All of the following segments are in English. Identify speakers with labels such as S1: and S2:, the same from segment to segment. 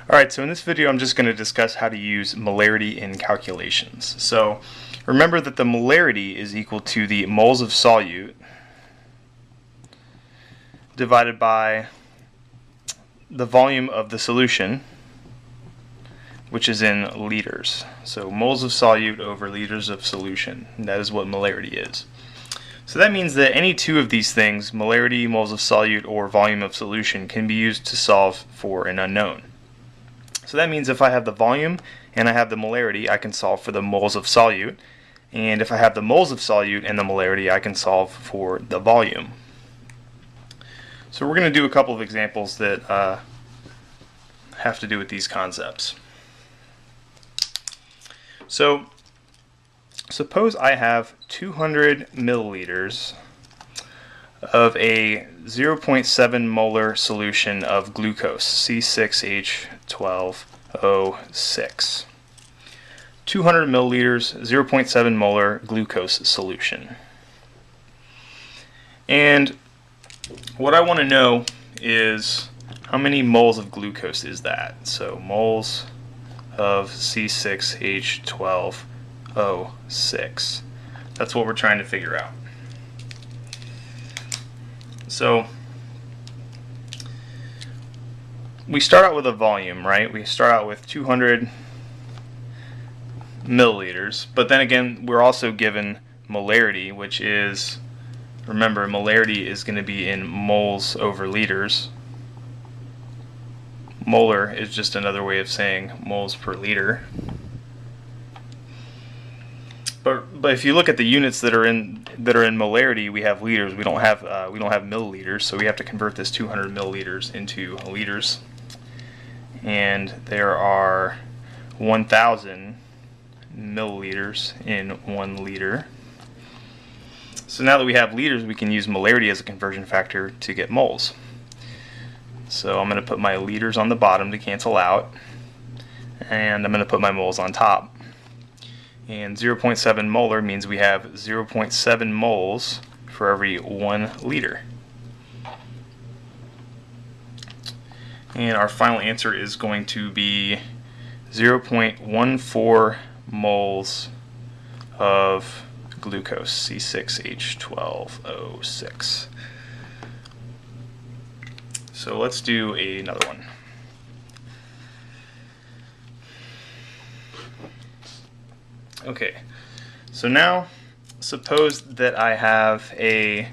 S1: Alright, so in this video I'm just going to discuss how to use molarity in calculations. So remember that the molarity is equal to the moles of solute divided by the volume of the solution, which is in liters. So moles of solute over liters of solution. That is what molarity is. So that means that any two of these things, molarity, moles of solute, or volume of solution, can be used to solve for an unknown. So that means if I have the volume and I have the molarity, I can solve for the moles of solute. And if I have the moles of solute and the molarity, I can solve for the volume. So we're going to do a couple of examples that have to do with these concepts. So suppose I have 200 milliliters of a 0.7 molar solution of glucose, C6H12O6. 200 milliliters, 0.7 molar glucose solution. And what I want to know is how many moles of glucose is that? So moles of C6H12O6. That's what we're trying to figure out. So we start out with a volume, right? We start out with 200 milliliters, but then again we're also given molarity, which is, remember, molarity is going to be in moles over liters. Molar is just another way of saying moles per liter. But if you look at the units that are in molarity, we have liters. We don't have milliliters, so we have to convert this 200 milliliters into liters. And there are 1,000 milliliters in 1 liter. So now that we have liters, we can use molarity as a conversion factor to get moles. So I'm going to put my liters on the bottom to cancel out, and I'm going to put my moles on top. And 0.7 molar means we have 0.7 moles for every 1 liter. And our final answer is going to be 0.14 moles of glucose, C6H12O6. So let's do another one. Okay, so now suppose that I have a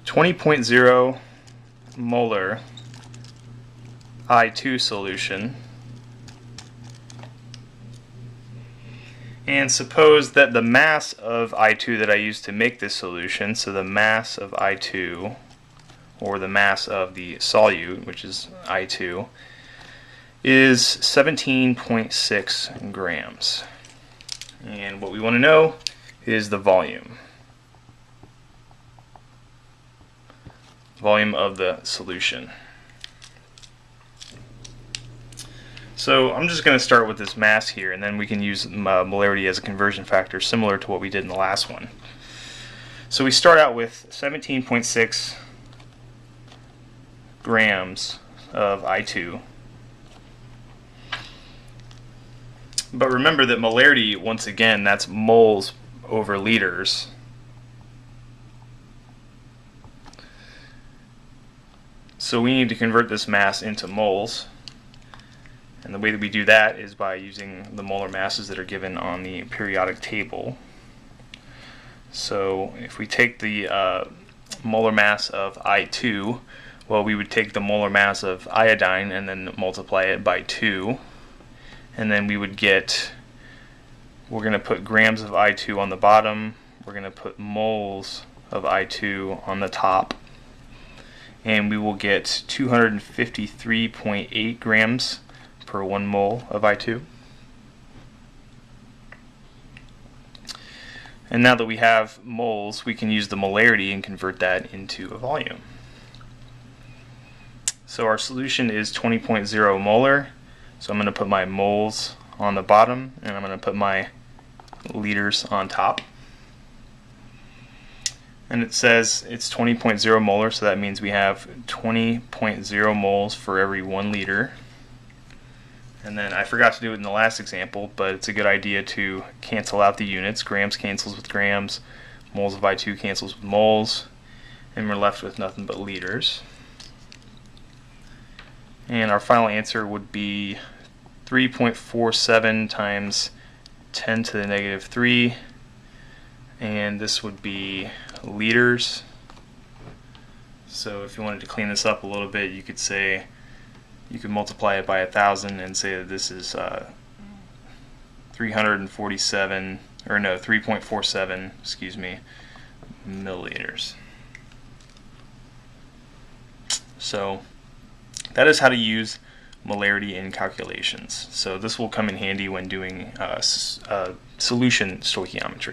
S1: 20.0 molar I2 solution, and suppose that the mass of I2 that I used to make this solution, so the mass of I2, or the mass of the solute, which is I2, is 17.6 grams. And what we want to know is the volume. Volume of the solution. So I'm just going to start with this mass here, and then we can use molarity as a conversion factor similar to what we did in the last one. So we start out with 17.6 grams of I2. But remember that molarity, once again, that's moles over liters. So we need to convert this mass into moles. And the way that we do that is by using the molar masses that are given on the periodic table. So if we take the molar mass of I2, well, we would take the molar mass of iodine and then multiply it by 2. And then we would get, we're going to put grams of I2 on the bottom, we're going to put moles of I2 on the top, and we will get 253.8 grams per 1 mole of I2. And now that we have moles, we can use the molarity and convert that into a volume. So our solution is 20.0 molar. So I'm going to put my moles on the bottom, and I'm going to put my liters on top. And it says it's 20.0 molar, so that means we have 20.0 moles for every 1 liter. And then I forgot to do it in the last example, but it's a good idea to cancel out the units. Grams cancels with grams, moles of I2 cancels with moles, and we're left with nothing but liters. And our final answer would be 3.47 times 10 to the negative 3, and this would be liters. So if you wanted to clean this up a little bit, you could say, you could multiply it by 1,000 and say that this is 3.47, excuse me, milliliters. So that is how to use molarity in calculations. So this will come in handy when doing solution stoichiometry.